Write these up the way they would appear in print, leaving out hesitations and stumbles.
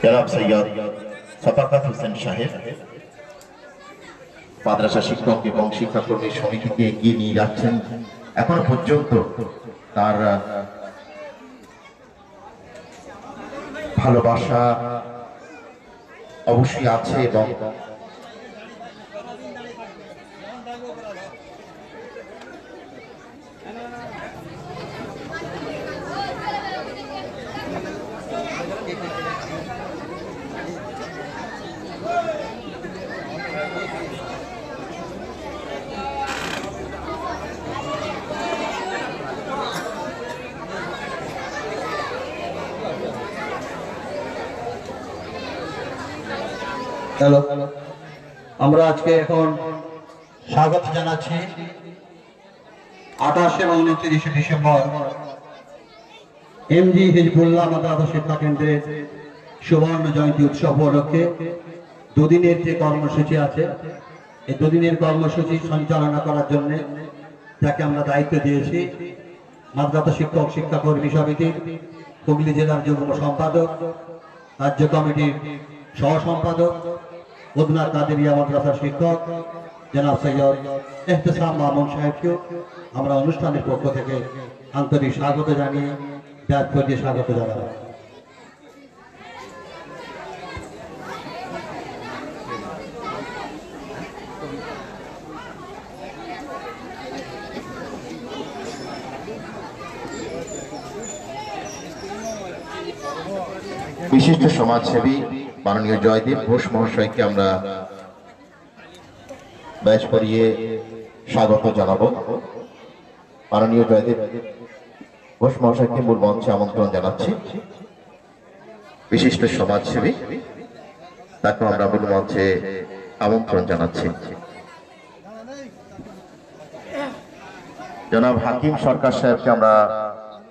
জনাব সৈয়দ শফাকত হোসেন সাহেব মাদ্রাসা শিক্ষক এবং শিক্ষাকর্মী সমিতিকে এগিয়ে নিয়ে যাচ্ছেন। এখনো পর্যন্ত তার ভালোবাসা অবশ্যই আছে এবং হ্যালো, আমরা আজকে এখন স্বাগত জানাচ্ছি 28 এবং 29 ডিসেম্বর এমজি হিজবুল্লাহ মাদ্রাসা শিক্ষা কেন্দ্রের সুবর্ণ জয়ন্তী উৎসব উপলক্ষে দুদিনের যে কর্মসূচি আছে, এই দুদিনের কর্মসূচি সঞ্চালনা করার জন্য যাকে আমরা দায়িত্ব দিয়েছি মাদ্রাসা শিক্ষক শিক্ষাকর্মী সমিতির হুগলি জেলার যুগ্ম সম্পাদক, রাজ্য কমিটির সহ সম্পাদক, উদনা কাদেরিয়া মাদ্রাসার শিক্ষক জনাব সৈয়দ এহতেসাম মামুন সাহেবকেও আমরা অনুষ্ঠানের পক্ষ থেকে আন্তরিক স্বাগত জানিয়ে ব্যাগ দিয়ে স্বাগত জানাব। বিশিষ্ট সমাজসেবী মাননীয় জয়দীপ ঘোষ মহাশয়কে আমরা ব্যাচ পরিয়ে স্বাগত জানাবো। মাননীয় জয়দীপ ঘোষ মহাশয়কে মূল মঞ্চে আমন্ত্রণ জানাচ্ছি। বিশিষ্ট সমাজসেবী, তাকে আমরা মূল মঞ্চে আমন্ত্রণ জানাচ্ছি। জনাব হাকিম সরকার সাহেবকে আমরা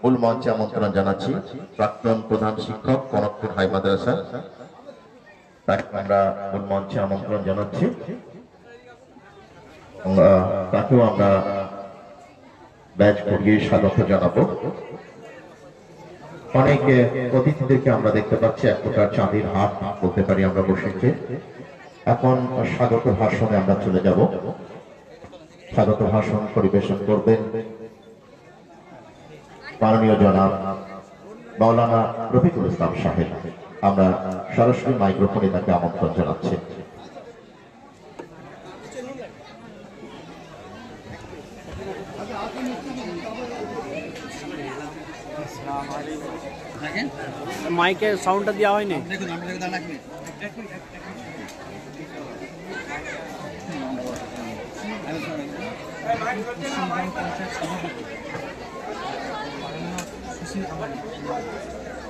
মূল মঞ্চে আমন্ত্রণ জানাচ্ছি। প্রাক্তন প্রধান শিক্ষক কনকপুর হাই মাদ্রাসা, তাকে আমরা মূল মঞ্চে আমন্ত্রণ জানাচ্ছি। তাকেও আমরা ব্যাচ করিয়ে স্বাগত জানাবো। অনেক অতিথিদেরকে আমরা দেখতে পাচ্ছি, এক প্রকার চাঁদির হাট বলতে পারি আমরা বসেছি। এখন স্বাগত ভাষণে আমরা চলে যাব। স্বাগত ভাষণ পরিবেশন করবেন মাননীয় জনাব মাওলানা রফিকুল ইসলাম সাহেব। আমরা সরাসরি মাইক্রোফোনে তাকে আমন্ত্রণ জানাচ্ছি। মাইকের সাউন্ডটা দেওয়া হয়নি।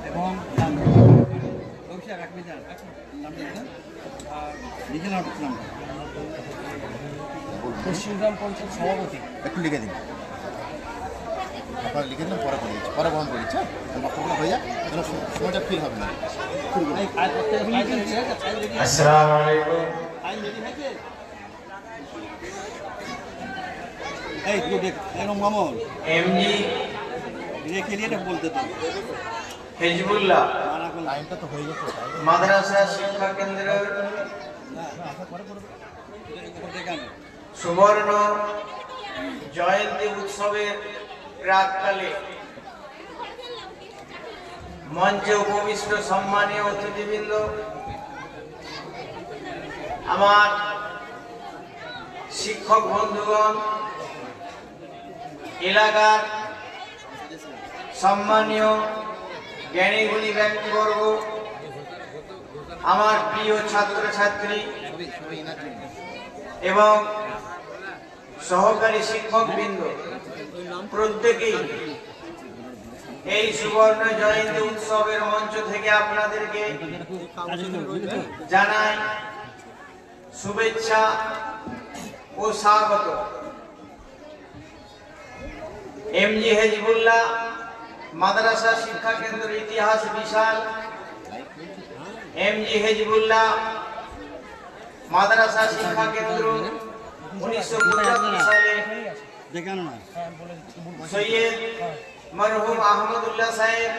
এবং পশ্চিমগ্রাম পঞ্চায়েত সভাপতি একটু লিখে দিন, আপনারা লিখে দিন, পরে করে দিচ্ছি, পরে বহন করে দিচ্ছি। বক্তব্য হয়ে যাক, সময়টা ফিল হবে না। আসসালামু আলাইকুম। এই দেখ এরকম মামুন এমজি রেখে নিয়ে এটা বলতে তো হিজবুল্লাহ টাইমটা তো হয়ে গেছে। মাদ্রাসা শিক্ষা কেন্দ্রের সুবর্ণ জয়ন্তী উৎসবের প্রাককালে মঞ্চে উপবিষ্ট সম্মানীয় অতিথিবৃন্দ, আমার শিক্ষক বন্ধুগণ, এলাকার সম্মানীয় জ্ঞানীগুণী ব্যক্তিবর্গ, আমার প্রিয় ছাত্রছাত্রী এবং সহকারী শিক্ষকবৃন্দ, প্রত্যেকেই এই সুবর্ণ জয়ন্তী উৎসবের মঞ্চ থেকে আপনাদেরকে জানাই শুভেচ্ছা ও স্বাগত। এমজি হিজবুল্লাহ মাদ্রাসা শিক্ষা কেন্দ্রের ইতিহাস বিশাল। এমজি হিজবুল্লাহ মাদ্রাসা শিক্ষা কেন্দ্র 1975 সালে সৈয়দ মরহুম আহমদুল্লাহ সাহেব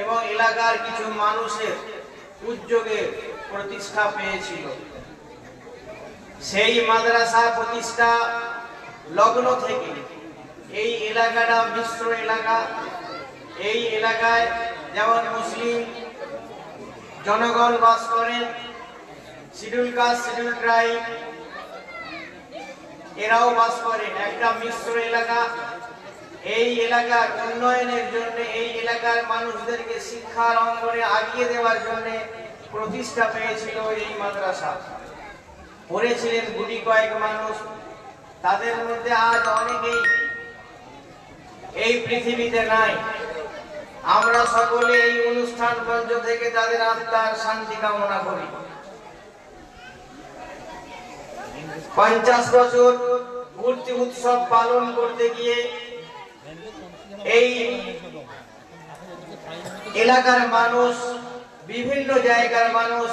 এবং এলাকার কিছু মানুষের উদ্যোগে প্রতিষ্ঠা পেয়েছিল। সেই মাদ্রাসা প্রতিষ্ঠা লগ্ন থেকে এই এলাকাটা মিশ্র এলাকা। এই এলাকায় যেমন মুসলিম জনগণ বাস করেন, শিডিউল কাস্ট, শিডিউল ট্রাইব এরাও বাস করেন, একটা মিশ্র এলাকা। এই এলাকার উন্নয়নের জন্য, এই এলাকার মানুষদেরকে শিক্ষার অঙ্গনে আগিয়ে দেওয়ার জন্য প্রতিষ্ঠা পেয়েছিল এই মাদ্রাসা। পড়েছিলেন গুটি কয়েক মানুষ, তাদের মধ্যে আজ অনেকেই এই পৃথিবীতে নাই। আমরা সকলে এই অনুষ্ঠান মঞ্চ থেকে তাদের আত্মার শান্তি কামনা করি। 50 বছর পূর্তি উৎসব পালন করতে গিয়ে এই এলাকার মানুষ, বিভিন্ন জায়গার মানুষ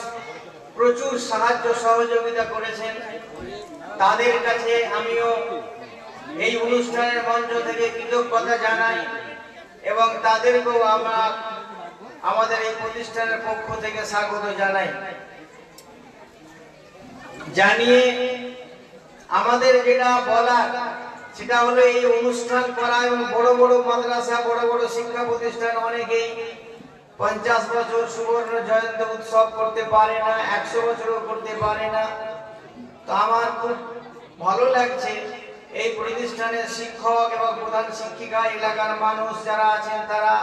প্রচুর সাহায্য সহযোগিতা করেছেন। তাদের কাছে আমিও এই অনুষ্ঠানের মঞ্চ থেকে কৃতজ্ঞতা জানাই এবং তাদেরকেও আমরা আমাদের এই প্রতিষ্ঠানের পক্ষ থেকে স্বাগত জানাই। জানিয়ে আমাদের যেটা বলার সেটা হলো, এই অনুষ্ঠান করা এবং বড় বড় মাদ্রাসা, বড় বড় শিক্ষা প্রতিষ্ঠান অনেকেই 50 বছর সুবর্ণ জয়ন্তী উৎসব করতে পারে না, 100 বছরও করতে পারে না। তো আমার খুব ভালো লাগছে এই প্রতিষ্ঠানের শিক্ষক এবং প্রধান শিক্ষিকা, এলাকার মানুষ যারা আছেন তারা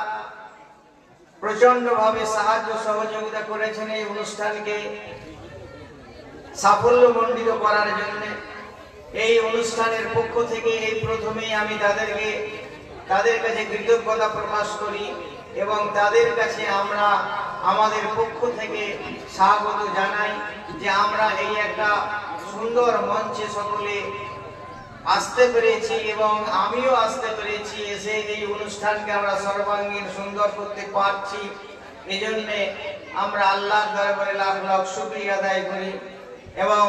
প্রচন্ড ভাবে সাহায্য সহযোগিতা করেছেন এই অনুষ্ঠানকে সাফল্যমণ্ডিত করার জন্য। এই অনুষ্ঠানের পক্ষ থেকে এই প্রথমেই আমি তাদের কাছে কৃতজ্ঞতা প্রকাশ করি এবং তাদের কাছে আমরা আমাদের পক্ষ থেকে স্বাগত জানাই যে আমরা এই একটা সুন্দর মঞ্চে সকলে আসতে পেরেছি এবং আমিও আসতে পেরেছি। এসে এই অনুষ্ঠানকে আমরা সর্বাঙ্গীন সুন্দর করতে পারছি, এজন্য আমরা আল্লাহর দরবারে লাখ লাখ শুকরিয়া আদায় করি। এবং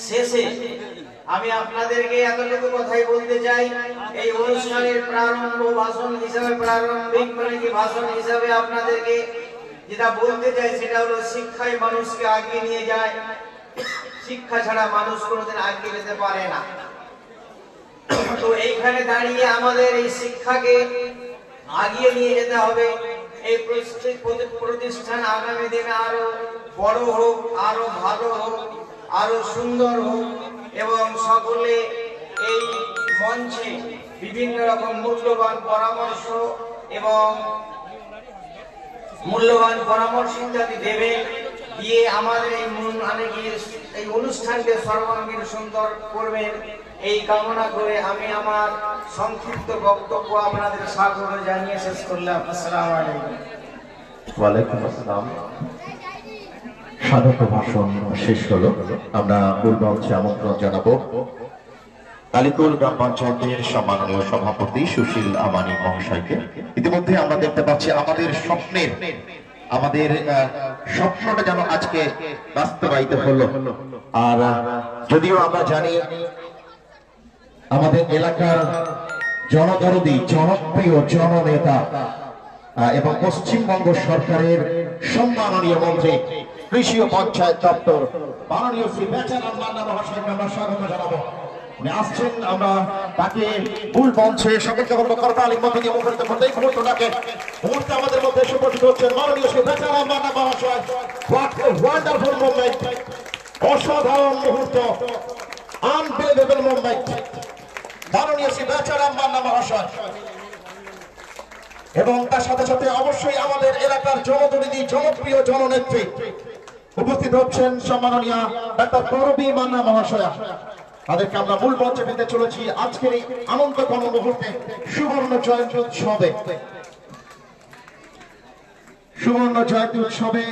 শেষে আমি আপনাদেরকে এতটুকু কথাই বলতে চাই, এই অনুষ্ঠানের প্রারম্ভ ভাষণ হিসাবে, প্রারম্ভিক ভাষণ হিসাবে আপনাদেরকে যেটা বলতে চাই সেটা হলো, শিক্ষাই মানুষকে আগিয়ে নিয়ে যায়। শিক্ষা ছাড়া মানুষ কোনোদিন আগিয়ে যেতে পারে না। তো এইখানে দাঁড়িয়ে আমাদের এই শিক্ষাকে আগিয়ে নিয়ে যেতে হবে। এই প্রতিষ্ঠান আগামী দিনে আরো বড় হোক, আরো ভালো হোক, আরো সুন্দর হোক এবং সকলে এই মঞ্চে বিভিন্ন রকম মূল্যবান পরামর্শ ইত্যাদি দেবে, দিয়ে আমাদের এই অনুষ্ঠানকে সর্বাঙ্গীন সুন্দর করবেন এই কামনা করে আমি আমার সংক্ষিপ্ত বক্তব্য আপনাদের স্বাগত জানিয়ে শেষ করলাম। আসসালামু আলাইকুম। ওয়ালাইকুম আসসালাম। স্বাগত ভাষণ শেষ হলো। আমরা মূল মঞ্চে আমন্ত্রণ জানাবো কালীপুর গ্রাম পঞ্চায়েতের সম্মাননীয় সভাপতি সুশীল আমানি মহাশয়কে। ইতিমধ্যে আমরা দেখতে পাচ্ছি আমাদের স্বপ্নটা যেন আজকে বাস্তবায়িত হলো। আর যদিও আমরা জানি আমাদের এলাকার জনদরদি, জনপ্রিয় জননেতা এবং পশ্চিমবঙ্গ সরকারের সম্মাননীয় মন্ত্রী, কৃষি ও পঞ্চায়েত দপ্তর মাননীয় শ্রী বেচারাম মান্না মহাশয়কে আমরা স্বাগত জানাবো। উনি আসছেন, আমরা তাকে মূল মঞ্চে সকলকে বলবো করতালির মধ্যে দিয়ে মুখরিত করতে। এই মুহূর্তটাকে আমাদের মধ্যে সুপরিচিত হচ্ছেন মাননীয় শ্রী বেচারাম মান্না মহাশয়। হোয়াট এ ওয়ান্ডারফুল মুভমেন্ট, অসাধারণ মুহূর্ত, আনবিলিভেবল মুভমেন্ট। মাননীয় শ্রী বেচারাম মান্না মহাশয় এবং তার সাথে সাথে অবশ্যই আমাদের এলাকার জনদরদি, জনপ্রিয় জননেত্রী উপস্থিত হচ্ছেন সম্মাননীয় ডাক্তার করবী মান্না মহাশয়া। তাদেরকে আমরা মূল মঞ্চে পেতে চলেছি আজকের এই আনন্দঘন মুহূর্তে, সুবর্ণ জয়ন্তী উৎসবে। সুবর্ণ জয়ন্তী উৎসবে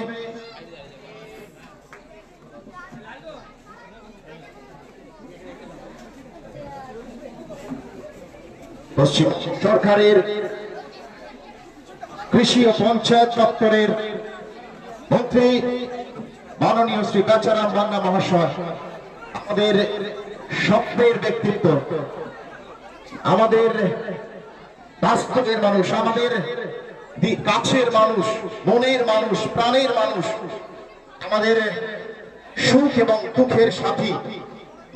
পশ্চিম সরকারের কৃষি ও পঞ্চায়েত দপ্তরের মন্ত্রী মাননীয় শ্রী বেচারাম মান্না মহাশয়, আমাদের স্বপ্নের ব্যক্তিত্ব, আমাদের বাস্তবের মানুষ, আমাদের কাছের মানুষ, মনের মানুষ, প্রাণের মানুষ, আমাদের সুখ এবং দুঃখের সাথী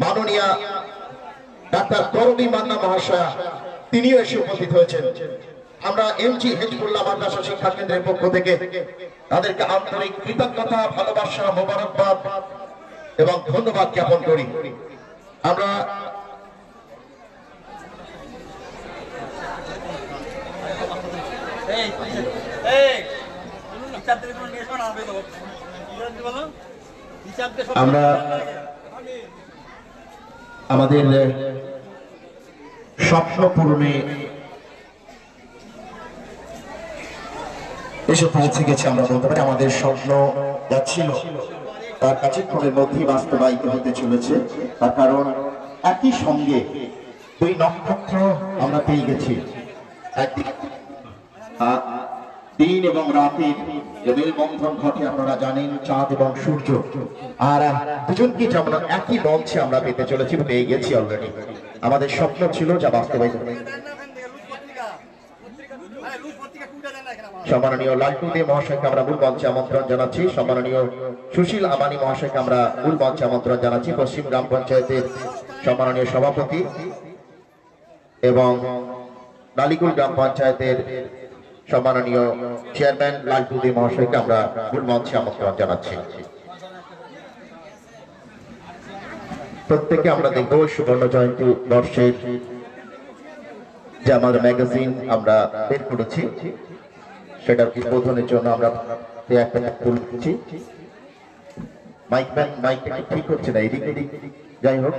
মাননীয়া ডাক্তার করবী মান্না মহাশয়া, তিনিও এসে উপস্থিত হয়েছেন। আমরা এমজি হেজবুল্লাহ মাদ্রাসা শিক্ষা কেন্দ্রের পক্ষ থেকে তাদেরকে আন্তরিক কৃতজ্ঞতা, ভালোবাসা, মোবারকবাদ এবং ধন্যবাদ জ্ঞাপন করি। আমরা আমরা আমাদের স্বপ্ন পূরণে এসে পৌঁছে গেছে। আমরা বলতে পারি আমাদের স্বপ্ন যা ছিল তার কাছেক্ষণের মধ্যেই বাস্তবায়িত হতে চলেছে। তার কারণ একই সঙ্গে দুই নক্ষত্র আমরা পেয়ে গেছি। একদিকে দিন এবং রাতের যে মেলবন্ধন ঘটে আপনারা জানেন, চাঁদ এবং সূর্য, আর দুজনকে যেমন একই মঞ্চে আমরা পেতে চলেছি, পেয়ে গেছি অলরেডি। আমাদের স্বপ্ন ছিল যা বাস্তবায়িত। সম্মাননীয় লালটু দে মহাশয়কে আমরা মূল মঞ্চে আমন্ত্রণ জানাচ্ছি। সম্মাননীয় সুশীল আমানি মহাশয়কে আমরা মূল মঞ্চে আমন্ত্রণ জানাচ্ছি। পশ্চিম গ্রাম পঞ্চায়েতের সম্মাননীয় সভাপতি এবং নালিকুল গ্রাম পঞ্চায়েতের সম্মাননীয় চেয়ারম্যান লালটু দে মহাশয়কে আমরা মূল মঞ্চে আমন্ত্রণ জানাচ্ছি। প্রত্যেকে আমরা দেখব সুবর্ণ জয়ন্তী বর্ষের যে আমাদের ম্যাগাজিন আমরা বের করেছি, সেটার উদ্বোধনের জন্য আমরা একটা তুলছি। মাইক ঠিক হচ্ছে না, এদিক এদিক। যাই হোক,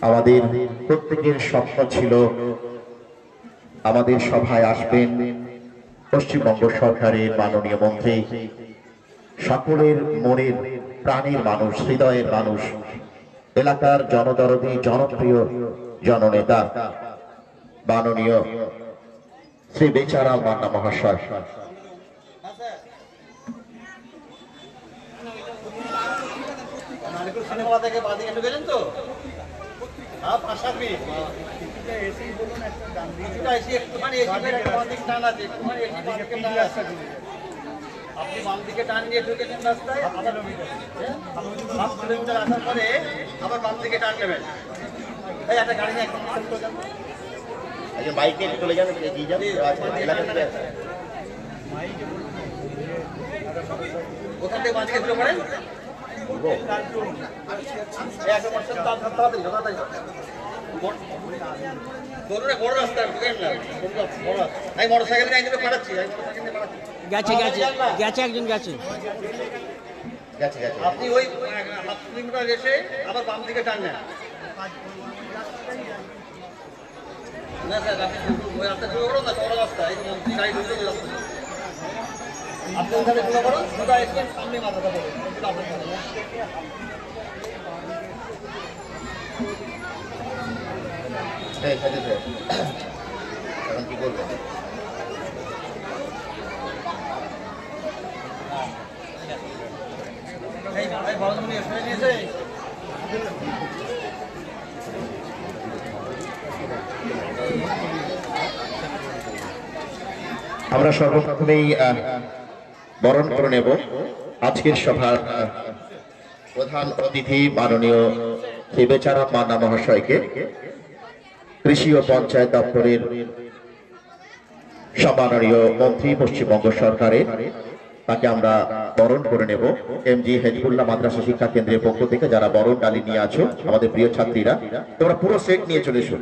আমাদের প্রত্যেকের স্বপ্ন ছিল আমাদের সভায় আসবেন পশ্চিমবঙ্গ সরকারের মাননীয় মন্ত্রী, সকলের মনের প্রাণের মানুষ, হৃদয়ের মানুষ, এলাকার জনদরদী জনপ্রিয় জননেতা মাননীয় শ্রী বেচারাম মান্না মহাশয়। সিনেমা থেকে বাদিকে ঢুকেছেন তো? হ্যাঁ, 5-7 মিনিট। আপনি বাম দিকে টান নিয়ে ঢুকেছেন রাস্তায়, 5 কিলোমিটার আসার পরে আবার বাম দিকে টান নেবেন। এই একটা গাড়ি নিয়ে বাইকে চলে যাবে, ওখান থেকে বাঁ দিকে ঢুকে পড়েন। বড় রাস্তা ঢুকেন না, আমি মোটর সাইকেল নিয়ে একদিকে পাঠাচ্ছি। গেছে গেছে গেছে, একজন গেছে। আপনি ওই 7 কিলোমিটার এসে আবার বাম দিকে টান নেন। না স্যার, আপনি ওই রাস্তা ঢুকে পড়ুন না, বড় রাস্তা, এই মন্ত্রী গাড়ি ঢুকে ওই রাস্তা। আপনি ওখানে ঢুকে পড়ুন, সোজা এসে সামনে মাথাটা পড়ুন। এখন কি করবেন? আমরা সর্বপ্রথমেই বরণ করে নেব আজকের সভার প্রধান অতিথি মাননীয় শ্রী বেচারাম মান্না মহাশয়কে। কৃষি ও পঞ্চায়েত দপ্তরের সম্মাননীয় মন্ত্রী পশ্চিমবঙ্গ সরকারের, তাকে আমরা বরণ করে নেব। এমজি হেজবুল্লাহ মাদ্রাসা শিক্ষা কেন্দ্রের পক্ষ থেকে যারা বরণ ডালি নিয়ে আছো, আমাদের প্রিয় ছাত্রীরা, তোমরা পুরো সেট নিয়ে চলে এসো,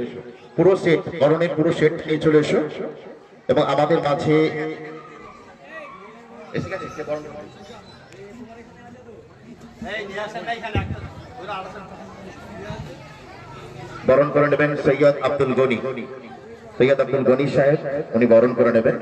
পুরো সেট, বরণের পুরো সেট নিয়ে চলে এসো। এবং আমাদের মাঝে বরণ করে নেবেন সৈয়দ আব্দুল গনি, সৈয়দ আব্দুল গনি সাহেব, উনি বরণ করে নেবেন।